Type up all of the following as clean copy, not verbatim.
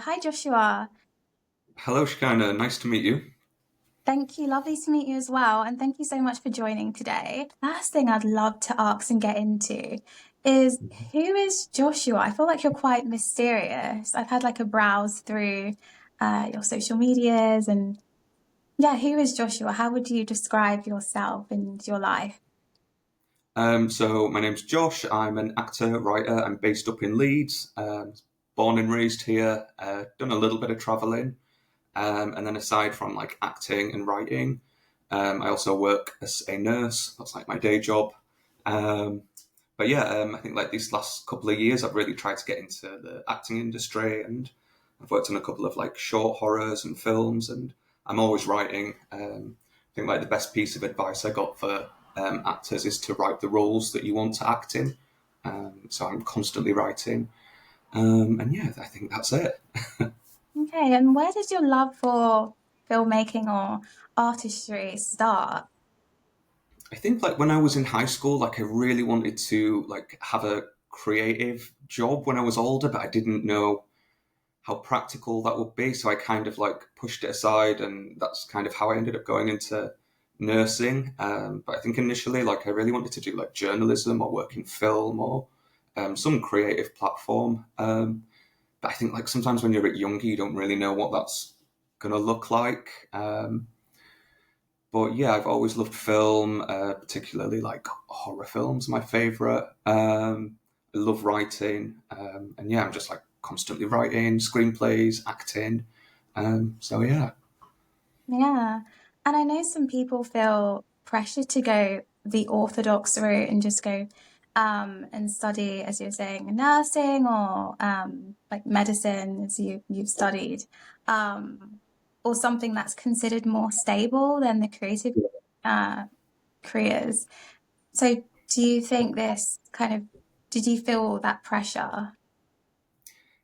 Hi, Joshua. Hello, Shikana. Nice to meet you. Thank you. Lovely to meet you as well. And thank you so much for joining today. First thing I'd love to ask and get into is who is Joshua? I feel like you're quite mysterious. I've had like a browse through your social medias and yeah, who is Joshua? How would you describe yourself and your life? So my name's Josh. I'm an actor, writer. I'm based up in Leeds. Born and raised here. Done a little bit of travelling, and then aside from like acting and writing, I also work as a nurse. That's like my day job. Um, but yeah, I think like these last couple of years, I've really tried to get into the acting industry, and I've worked on a couple of like short horrors and films, and I'm always writing. I think like the best piece of advice I got for actors is to write the roles that you want to act in. So I'm constantly writing, and yeah, I think that's it. Okay, and where did your love for filmmaking or artistry start? I think like when I was in high school, like I really wanted to like have a creative job when I was older, but I didn't know how practical that would be. So I kind of like pushed it aside, and that's kind of how I ended up going into nursing. But I think initially, like I really wanted to do like journalism or work in film or some creative platform. But I think like sometimes when you're a bit younger, you don't really know what that's gonna look like. But yeah, I've always loved film, particularly like horror films, my favorite. I love writing, and yeah, I'm just like constantly writing screenplays, acting. So yeah, Yeah. And I know some people feel pressure to go the orthodox route and just go and study, as you're saying, nursing or like medicine, as you've studied, or something that's considered more stable than the creative uh, careers. So do you think this kind of, did you feel that pressure?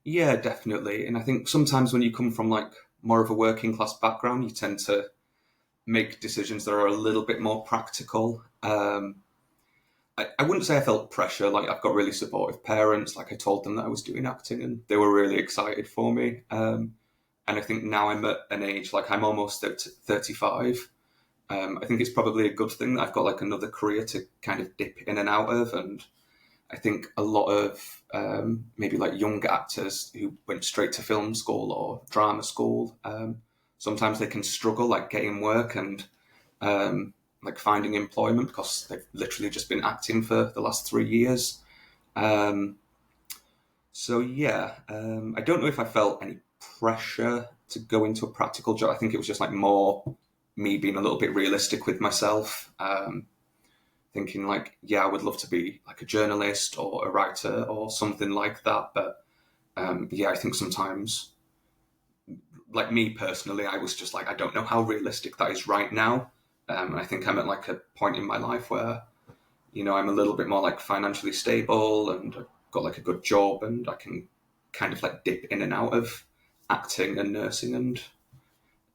yeah, definitely. And I think sometimes when you come from like more of a working class background, you tend to make decisions that are a little bit more practical. I wouldn't say I felt pressure. Like I've got really supportive parents. Like I told them that I was doing acting, and they were really excited for me. And I think now I'm at an age like I'm almost 35. I think it's probably a good thing that I've got like another career to kind of dip in and out of. And I think a lot of maybe like young actors who went straight to film school or drama school, sometimes they can struggle like getting work and um, like finding employment because they've literally just been acting for the last 3 years. Um, so yeah, I don't know if I felt any pressure to go into a practical job. I think it was just like more me being a little bit realistic with myself, thinking like, yeah, I would love to be like a journalist or a writer or something like that. But yeah, I think sometimes, like me personally, I was just like, I don't know how realistic that is right now. And I think I'm at like a point in my life where I'm a little bit more like financially stable and I've got like a good job and I can kind of like dip in and out of acting and nursing and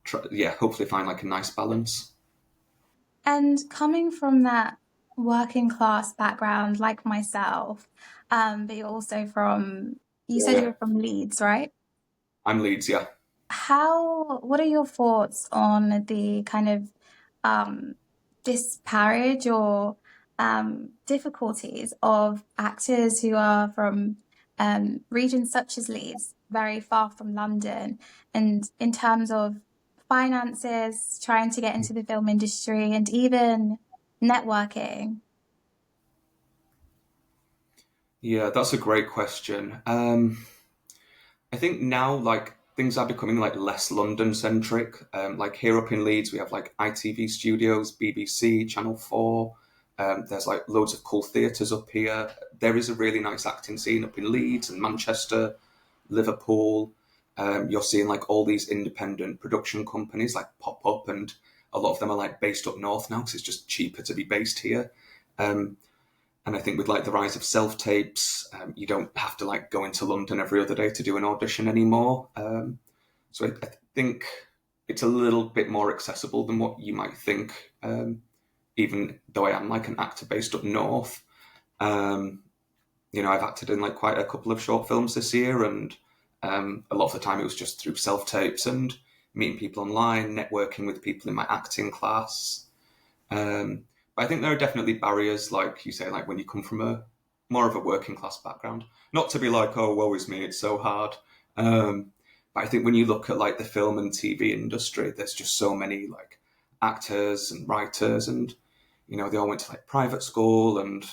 try, yeah, hopefully find like a nice balance. And coming from that working class background like myself, but you're also from, you said Yeah, you're from Leeds, right? I'm Leeds, yeah. What are your thoughts on the kind of um, disparage or difficulties of actors who are from regions such as Leeds, very far from London, and in terms of finances, trying to get into the film industry, and even networking? Yeah, that's a great question. I think now like things are becoming like less London centric. Like here up in Leeds, we have like ITV studios, BBC, Channel 4. There's like loads of cool theatres up here. There is a really nice acting scene up in Leeds and Manchester, Liverpool. You're seeing like all these independent production companies like pop up, and a lot of them are like based up north now because it's just cheaper to be based here. Um, and I think with like the rise of self tapes, you don't have to like go into London every other day to do an audition anymore. So I think it's a little bit more accessible than what you might think. Even though I am like an actor based up north, um, I've acted in like quite a couple of short films this year, and A lot of the time it was just through self-tapes and meeting people online, networking with people in my acting class. But I think there are definitely barriers, like you say, like when you come from a more of a working class background. Not to be like, oh, woe is me, it's so hard. But I think when you look at like the film and TV industry, there's just so many like actors and writers, and they all went to like private school, and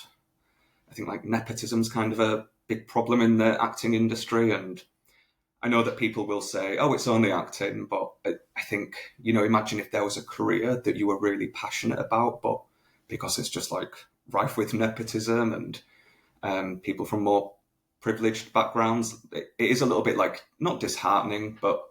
I think like nepotism's kind of a big problem in the acting industry. And I know that people will say, oh, it's only acting, but I think, imagine if there was a career that you were really passionate about, but because it's just like rife with nepotism and people from more privileged backgrounds, it is a little bit like, not disheartening, but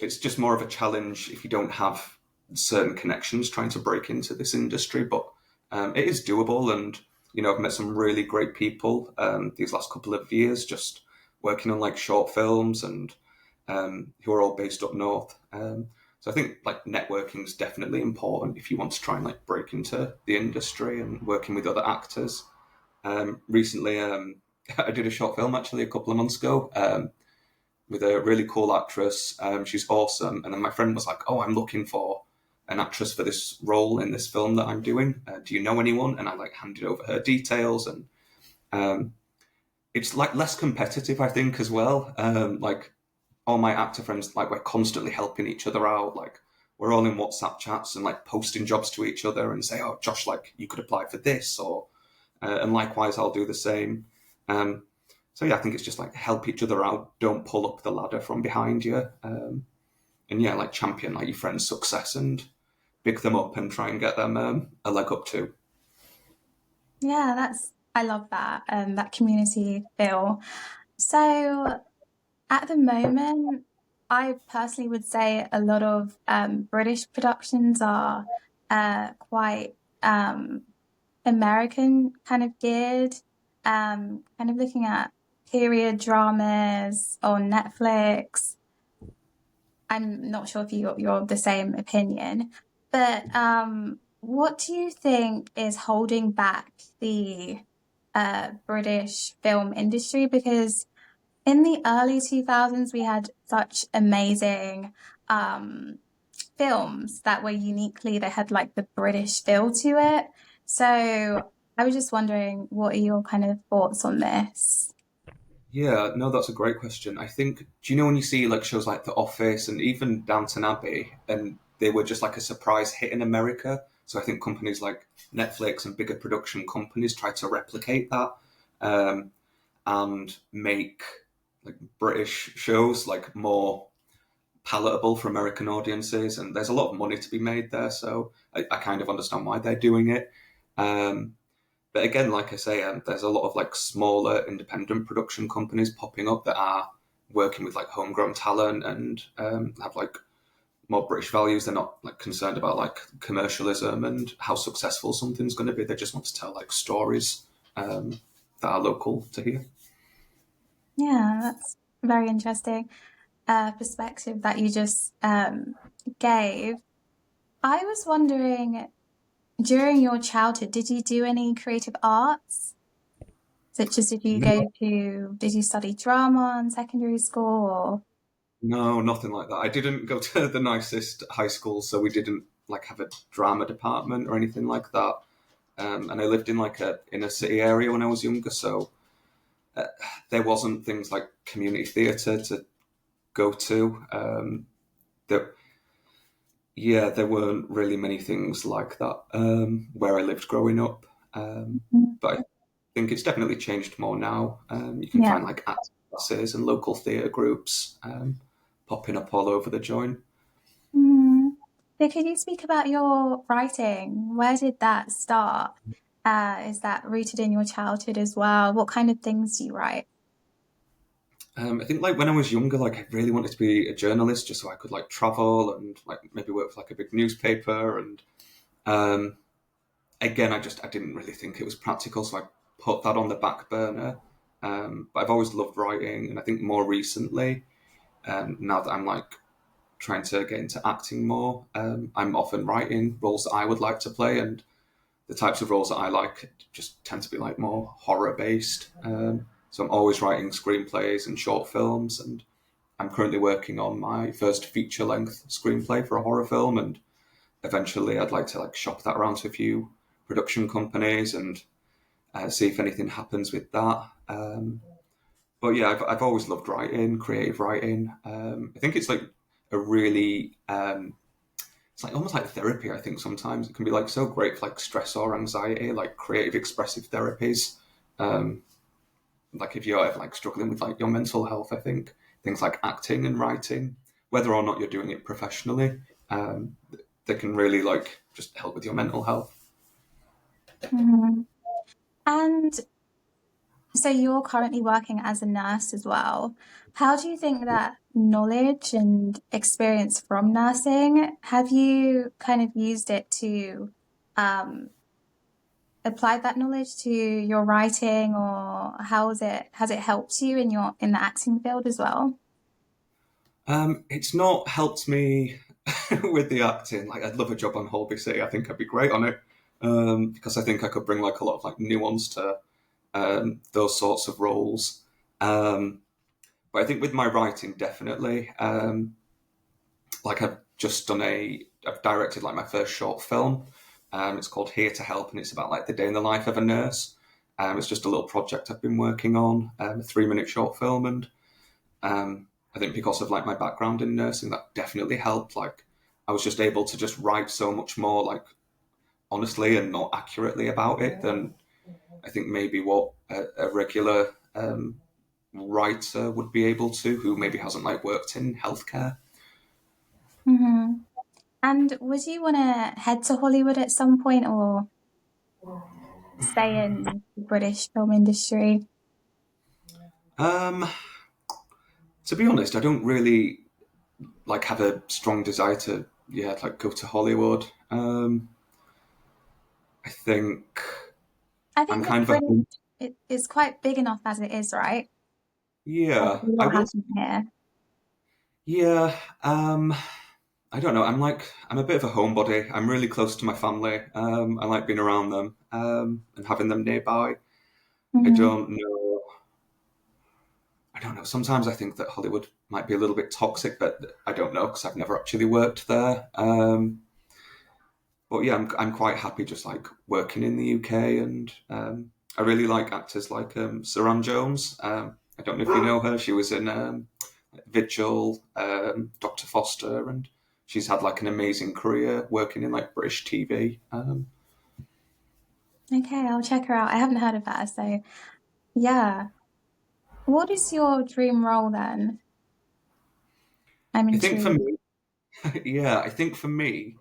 it's just more of a challenge if you don't have certain connections trying to break into this industry. But it is doable. And, I've met some really great people these last couple of years just working on like short films and who are all based up north. So I think like networking is definitely important if you want to try and like break into the industry and working with other actors. Recently, I did a short film actually a couple of months ago with a really cool actress. She's awesome. And then my friend was like, oh, I'm looking for an actress for this role in this film that I'm doing. Do you know anyone? And I like handed over her details, and it's like less competitive, I think, as well. Like all my actor friends, like we're constantly helping each other out. Like we're all in WhatsApp chats and like posting jobs to each other and say, oh, Josh, like you could apply for this, or and likewise, I'll do the same. So yeah, I think it's just like help each other out. Don't pull up the ladder from behind you. And yeah, like champion like your friend's success and pick them up and try and get them a leg up too. Yeah, I love that, that community feel. So at the moment, I personally would say a lot of British productions are quite American kind of geared, kind of looking at period dramas on Netflix. I'm not sure if you're of the same opinion, but what do you think is holding back the British film industry? Because in the early 2000s, we had such amazing films that were uniquely, they had like the British feel to it. So I was just wondering, what are your kind of thoughts on this? Yeah, no, that's a great question. I think, do you know when you see like shows like The Office and even Downton Abbey, and they were just like a surprise hit in America? So I think companies like Netflix and bigger production companies try to replicate that and make like British shows like more palatable for American audiences. And there's a lot of money to be made there, so I kind of understand why they're doing it. Um, but again, like I say, there's a lot of like smaller independent production companies popping up that are working with like homegrown talent and have like more British values. They're not like concerned about like commercialism and how successful something's going to be. They just want to tell like stories that are local to here. Yeah, that's very interesting perspective that you just gave. I was wondering, during your childhood, did you do any creative arts? Such as No, did you study drama in secondary school or? no, nothing like that. I didn't go to the nicest high school, so we didn't like have a drama department or anything like that. And I lived in like a inner city area when I was younger, so uh, there wasn't things like community theatre to go to. There, yeah, there weren't really many things like that where I lived growing up. But I think it's definitely changed more now. You can Yeah. find like acting classes and local theatre groups popping up all over the joint. Mm. So could you speak about your writing? Where did that start? Is that rooted in your childhood as well? What kind of things do you write? I think like when I was younger, like I really wanted to be a journalist just so I could like travel and like maybe work for like a big newspaper. And um, again, I didn't really think it was practical, so I put that on the back burner. But I've always loved writing, and I think more recently, now that I'm like trying to get into acting more, I'm often writing roles that I would like to play, and the types of roles that I like just tend to be like more horror based. So I'm always writing screenplays and short films, and I'm currently working on my first feature-length screenplay for a horror film, and eventually I'd like to like shop that around to a few production companies and see if anything happens with that. But yeah, I've always loved writing, creative writing. I think it's like a really it's like almost like therapy. I think sometimes it can be like so great for like stress or anxiety, like creative expressive therapies. Um, like if you're ever like struggling with like your mental health, I think things like acting and writing, whether or not you're doing it professionally, um, they can really like just help with your mental health. Mhm. And so you're currently working as a nurse as well. How do you think that knowledge and experience from nursing, have you kind of used it to um, apply that knowledge to your writing, or has it helped you in your in the acting field as well? It's not helped me with the acting. Like I'd love a job on Holby City. I think I'd be great on it because I think I could bring like a lot of like nuance to those sorts of roles. Um, but I think with my writing, definitely. Like I've directed like my first short film. It's called Here to Help, and it's about like the day in the life of a nurse. It's just a little project I've been working on, a 3 minute short film, and I think because of like my background in nursing, that definitely helped. Like I was just able to just write so much more like honestly and not accurately about it than I think maybe what a regular writer would be able to, who maybe hasn't like worked in healthcare. Hmm. And would you want to head to Hollywood at some point, or stay in the British film industry? Um, to be honest, I don't really like have a strong desire to like go to Hollywood. I think I I'm think the kind of a British it is quite big enough as it is, right? Like a yeah. I lot will happens here. yeah. I don't know. I'm a bit of a homebody. I'm really close to my family. I like being around them and having them nearby. I Hmm. don't know. I don't know. Sometimes I think that Hollywood might be a little bit toxic, but I don't know because I've never actually worked there. But yeah, I'm quite happy just like working in the UK, and I really like actors like Saran Jones. I don't know if you know her. She was in Vigil, Dr. Foster, and she's had like an amazing career working in like British TV. Okay, I'll check her out. I haven't heard of her, so yeah. What is your dream role then? I'm I think for intrigued. me, yeah, I think for me,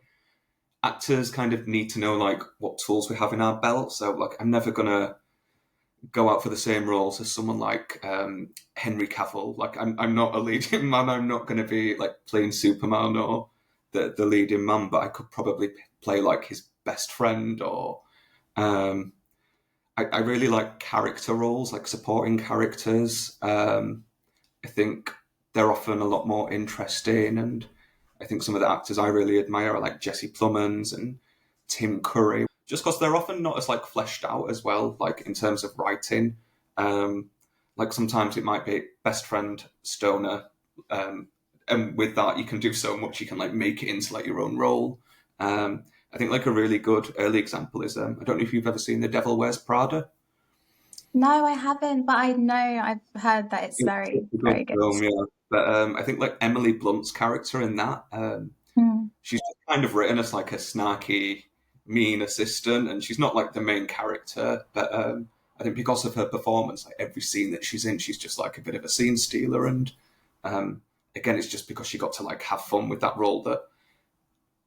actors kind of need to know like what tools we have in our belt. So like, I'm never gonna go out for the same roles as someone like Henry Cavill. Like I'm not a leading man. I'm not going to be like playing Superman or the leading man, but I could probably play like his best friend or um, I really like character roles, like supporting characters. I think they're often a lot more interesting, and I think some of the actors I really admire are like Jesse Plemons and Tim Curry, just because they're often not as like fleshed out as well, like in terms of writing. Um, like sometimes it might be best friend stoner, um, and with that you can do so much. You can like make it into like your own role. I think like a really good early example is I don't know if you've ever seen The Devil Wears Prada. No, I haven't, but I know I've heard that it's It's very, a good very good. film, yeah. But I think like Emily Blunt's character in that, Mm. she's just kind of written as like a snarky, mean assistant, and she's not like the main character. But I think because of her performance, like every scene that she's in, she's just like a bit of a scene stealer. And um, again, it's just because she got to like have fun with that role that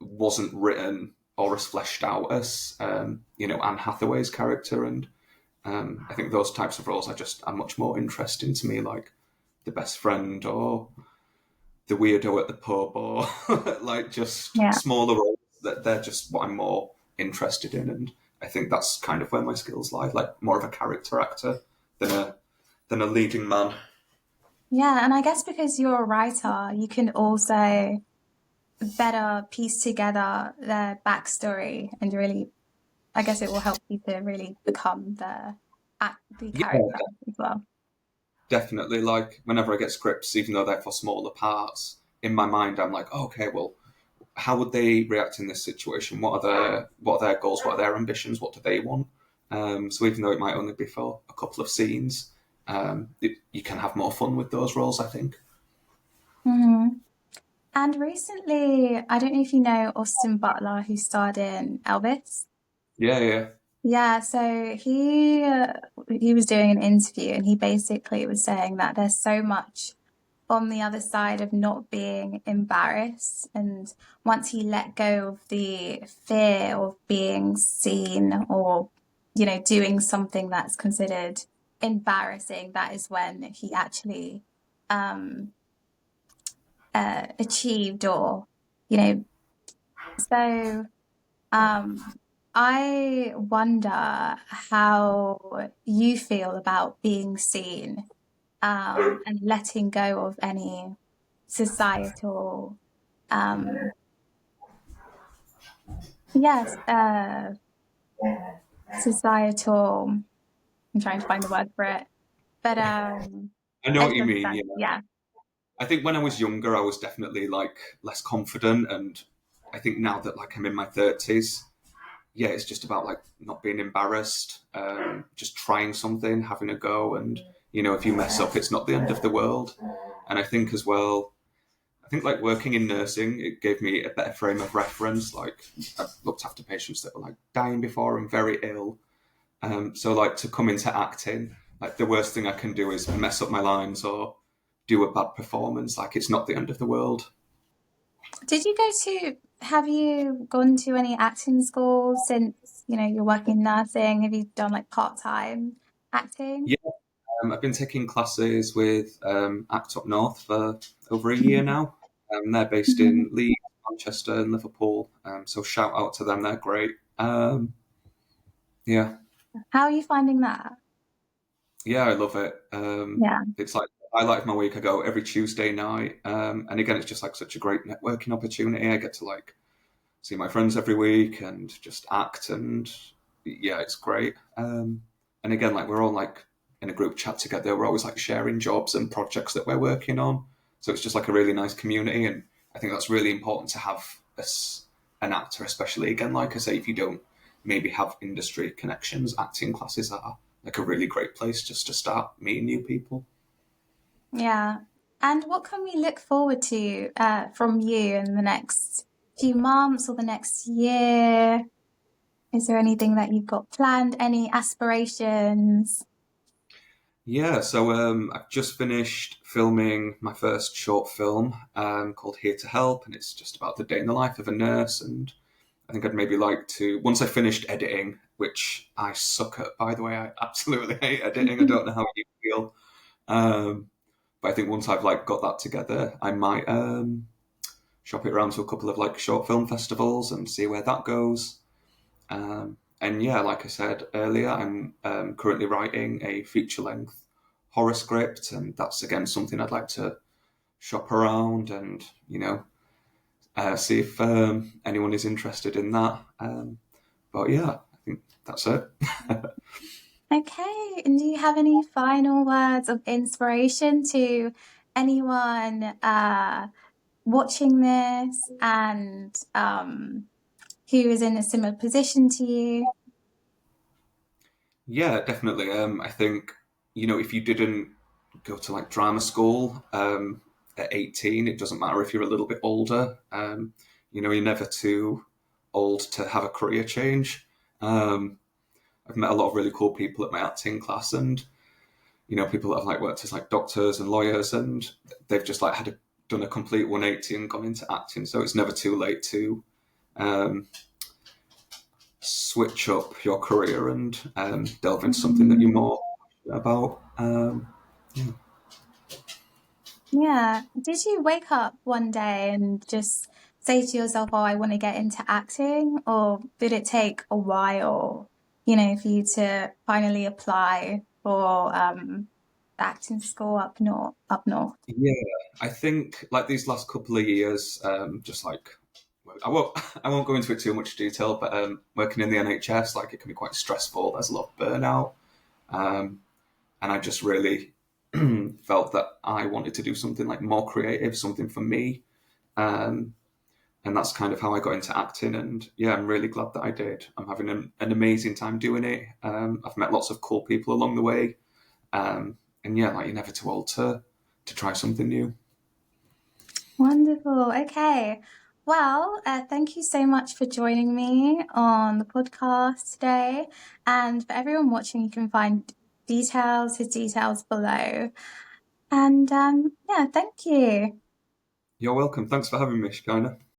wasn't written or as fleshed out as Anne Hathaway's character. And I think those types of roles are much more interesting to me, like the best friend or the weirdo at the pub or like just Yeah. smaller roles that they're just what I'm more interested in, and I think that's kind of where my skills lie, like more of a character actor than a leading man. Yeah, and I guess because you're a writer, you can also better piece together their backstory and really, I guess it will help you to really become the Yeah, character as well. definitely. Like whenever I get scripts, even though they're for smaller parts, in my mind I'm like, oh, okay, well, how would they react in this situation? What are their goals? What are their ambitions? What do they want? So even though it might only be for a couple of scenes, you can have more fun with those roles, I think. Hmm. And recently, I don't know if you know Austin Butler, who starred in Elvis. Yeah, yeah. Yeah, so he was doing an interview and he basically was saying that there's so much on the other side of not being embarrassed, and once he let go of the fear of being seen or doing something that's considered embarrassing, that is when he actually um achieved, or you know so um, I wonder how you feel about being seen, and letting go of any societal, um, yes, societal. I'm trying to find the word for it, but I know I what just you mean. understand. Yeah, Yeah. I think when I was younger, I was definitely like less confident, and I think now that like I'm in my 30s, yeah, it's just about like not being embarrassed, just trying something, having a go, and if you mess up, it's not the end of the world. And I think as well, I think like working in nursing, it gave me a better frame of reference. Like I've looked after patients that were like dying before and very ill. So like to come into acting, like the worst thing I can do is mess up my lines or do a bad performance. Like it's not the end of the world. Have you gone to any acting schools since, you're working in nursing? Have you done like part-time acting? Yeah, I've been taking classes with Act Up North for over a year now. They're based Mhm. in Leeds, Manchester, and Liverpool. So shout out to them; they're great. Yeah, How are you finding that? yeah, I love it. Yeah. It's like I like my week. I go every Tuesday night, and again, it's just like such a great networking opportunity. I get to like see my friends every week and just act, and yeah, it's great. And again, like we're all like in a group chat together. We're always like sharing jobs and projects that we're working on. So it's just like a really nice community, and I think that's really important to have as an actor, especially again, like I say, if you don't maybe have industry connections, acting classes are like a really great place just to start meeting new people. Yeah. And what can we look forward to from you in the next few months or the next year? Is there anything that you've got planned? Any aspirations? Yeah, so I've just finished filming my first short film called Here to Help, and it's just about the day in the life of a nurse. And I think I'd maybe like to, once I finished editing, which I suck at, by the way, I absolutely hate editing. I don't know how you feel, um, but I think once I've like got that together, I might shop it around to a couple of like short film festivals and see where that goes. And yeah, like I said earlier, I'm currently writing a feature length horror script, and that's again something I'd like to shop around and see if anyone is interested in that. But yeah, I think that's it. Okay. And do you have any final words of inspiration to anyone watching this, and who is in a similar position to you? Yeah, definitely. I think if you didn't go to like drama school at 18, it doesn't matter if you're a little bit older. You're never too old to have a career change. Um, I've met a lot of really cool people at my acting class, and people that have like worked as like doctors and lawyers, and they've just like done a complete 180 and gone into acting. So it's never too late to um, switch up your career and delve into something that you're more passionate about. Yeah. Yeah. Did you wake up one day and just say to yourself, "Oh, I want to get into acting," or did it take a while, for you to finally apply for acting school up north? Up north. Yeah, I think like these last couple of years, just like I won't I won't go into it too much detail, but working in the NHS, like it can be quite stressful. There's a lot of burnout, um, and I just really felt that I wanted to do something like more creative, something for me. Um, and that's kind of how I got into acting. And yeah, I'm really glad that I did. I'm having an amazing time doing it. I've met lots of cool people along the way. And yeah, like you're never too old to try something new. Wonderful. Okay. Well, thank you so much for joining me on the podcast today. And for everyone watching, you can find his details below. And yeah, thank you. You're welcome. Thanks for having me, Shkina.